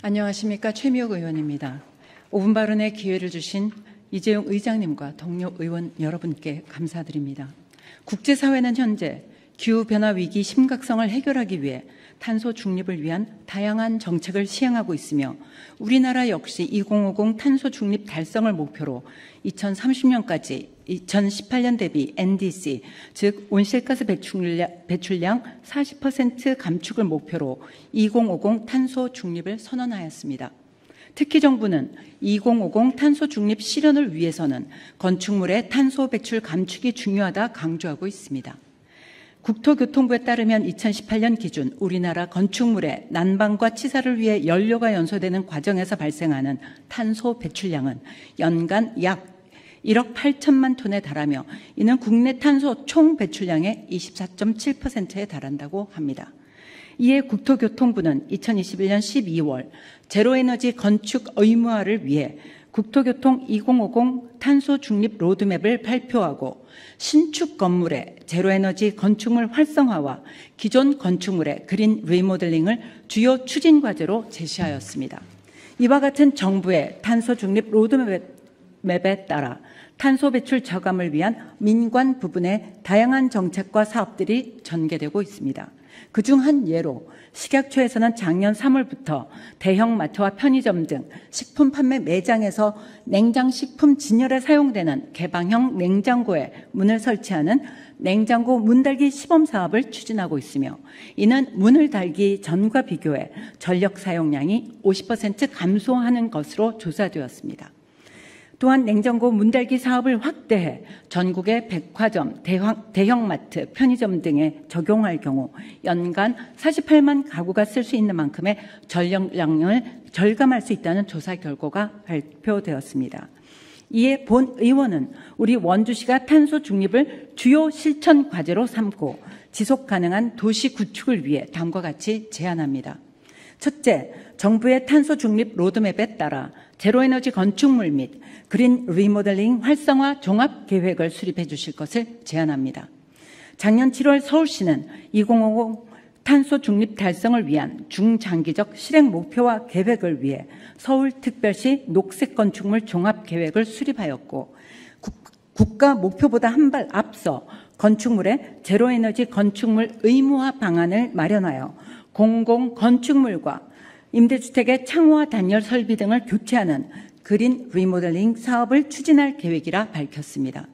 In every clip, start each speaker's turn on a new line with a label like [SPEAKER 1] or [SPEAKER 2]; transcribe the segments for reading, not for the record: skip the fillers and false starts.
[SPEAKER 1] 안녕하십니까. 최미옥 의원입니다. 5분 발언의 기회를 주신 이재용 의장님과 동료 의원 여러분께 감사드립니다. 국제사회는 현재 기후변화 위기 심각성을 해결하기 위해 탄소 중립을 위한 다양한 정책을 시행하고 있으며 우리나라 역시 2050 탄소 중립 달성을 목표로 2030년까지 2018년 대비 NDC, 즉 온실가스 배출량 40% 감축을 목표로 2050 탄소 중립을 선언하였습니다. 특히 정부는 2050 탄소 중립 실현을 위해서는 건축물의 탄소 배출 감축이 중요하다 강조하고 있습니다. 국토교통부에 따르면 2018년 기준 우리나라 건축물의 난방과 치사를 위해 연료가 연소되는 과정에서 발생하는 탄소 배출량은 연간 약 1억 8천만 톤에 달하며 이는 국내 탄소 총 배출량의 24.7%에 달한다고 합니다. 이에 국토교통부는 2021년 12월 제로에너지 건축 의무화를 위해 국토교통 2050 탄소 중립 로드맵을 발표하고 신축 건물의 제로에너지 건축물 활성화와 기존 건축물의 그린 리모델링을 주요 추진 과제로 제시하였습니다. 이와 같은 정부의 탄소 중립 로드맵에 따라 탄소 배출 저감을 위한 민관 부분의 다양한 정책과 사업들이 전개되고 있습니다. 그중 한 예로 식약처에서는 작년 3월부터 대형마트와 편의점 등 식품 판매 매장에서 냉장식품 진열에 사용되는 개방형 냉장고에 문을 설치하는 냉장고 문달기 시범 사업을 추진하고 있으며 이는 문을 달기 전과 비교해 전력 사용량이 50% 감소하는 것으로 조사되었습니다. 또한 냉장고 문달기 사업을 확대해 전국의 백화점, 대형마트, 편의점 등에 적용할 경우 연간 48만 가구가 쓸 수 있는 만큼의 전력량을 절감할 수 있다는 조사 결과가 발표되었습니다. 이에 본 의원은 우리 원주시가 탄소 중립을 주요 실천 과제로 삼고 지속 가능한 도시 구축을 위해 다음과 같이 제안합니다. 첫째, 정부의 탄소 중립 로드맵에 따라 제로에너지 건축물 및 그린 리모델링 활성화 종합 계획을 수립해 주실 것을 제안합니다. 작년 7월 서울시는 2050 탄소 중립 달성을 위한 중장기적 실행 목표와 계획을 위해 서울특별시 녹색 건축물 종합 계획을 수립하였고 국가 목표보다 한 발 앞서 건축물의 제로에너지 건축물 의무화 방안을 마련하여 공공 건축물과 임대주택의 창호와 단열 설비 등을 교체하는 그린 리모델링 사업을 추진할 계획이라 밝혔습니다.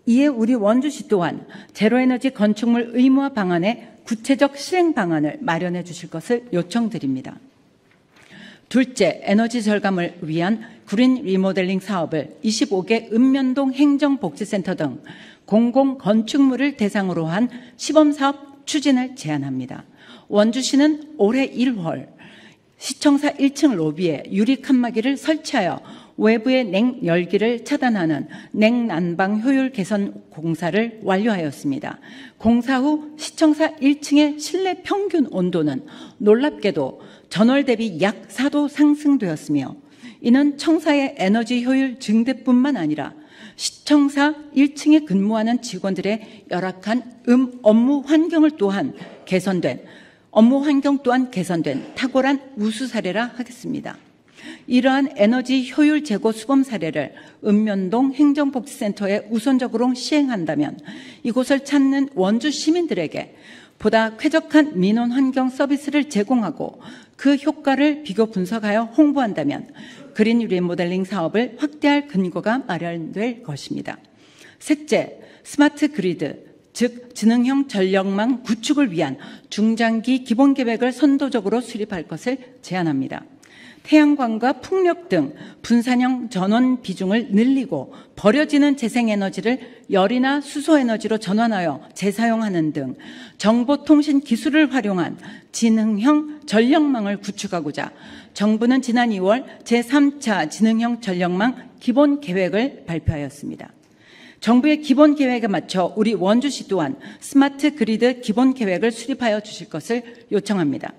[SPEAKER 1] 이에 우리 원주시 또한 제로에너지 건축물 의무화 방안의 구체적 실행 방안을 마련해 주실 것을 요청드립니다. 둘째, 에너지 절감을 위한 그린 리모델링 사업을 25개 읍면동 행정복지센터 등 공공 건축물을 대상으로 한 시범사업 추진을 제안합니다. 원주시는 올해 1월 시청사 1층 로비에 유리 칸막이를 설치하여 외부의 냉열기를 차단하는 냉난방 효율 개선 공사를 완료하였습니다. 공사 후 시청사 1층의 실내 평균 온도는 놀랍게도 전월 대비 약 4도 상승되었으며 이는 청사의 에너지 효율 증대뿐만 아니라 시청사 1층에 근무하는 직원들의 열악한 업무 환경을 또한 개선된 탁월한 우수 사례라 하겠습니다. 이러한 에너지 효율 제고 수범 사례를 읍면동 행정복지센터에 우선적으로 시행한다면 이곳을 찾는 원주 시민들에게 보다 쾌적한 민원 환경 서비스를 제공하고 그 효과를 비교 분석하여 홍보한다면 그린 리모델링 사업을 확대할 근거가 마련될 것입니다. 셋째, 스마트 그리드, 즉 지능형 전력망 구축을 위한 중장기 기본계획을 선도적으로 수립할 것을 제안합니다. 태양광과 풍력 등 분산형 전원 비중을 늘리고 버려지는 재생에너지를 열이나 수소에너지로 전환하여 재사용하는 등 정보통신 기술을 활용한 지능형 전력망을 구축하고자 정부는 지난 2월 제3차 지능형 전력망 기본계획을 발표하였습니다. 정부의 기본계획에 맞춰 우리 원주시 또한 스마트 그리드 기본계획을 수립하여 주실 것을 요청합니다.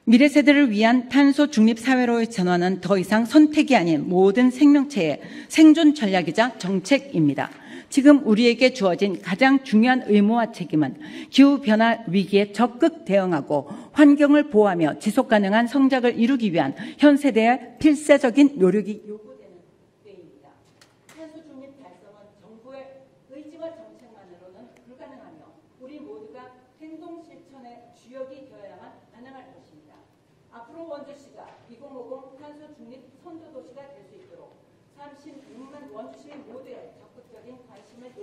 [SPEAKER 1] 미래 세대를 위한 탄소 중립 사회로의 전환은 더 이상 선택이 아닌 모든 생명체의 생존 전략이자 정책입니다. 지금 우리에게 주어진 가장 중요한 의무와 책임은 기후변화 위기에 적극 대응하고 환경을 보호하며 지속가능한 성장을 이루기 위한 현 세대의 필사적인 노력이 요구되는 때입니다. 탄소 중립 달성은 정부의 의지와 정책만으로는 불가능하며 우리 모두가 행동 실천의 주역이 되어야만 가능할 것입니다. 앞으로 원주시가 2050 탄소 중립 선도 도시가 될 수 있도록 36만 원주 시민 모두의 적극적인 관심을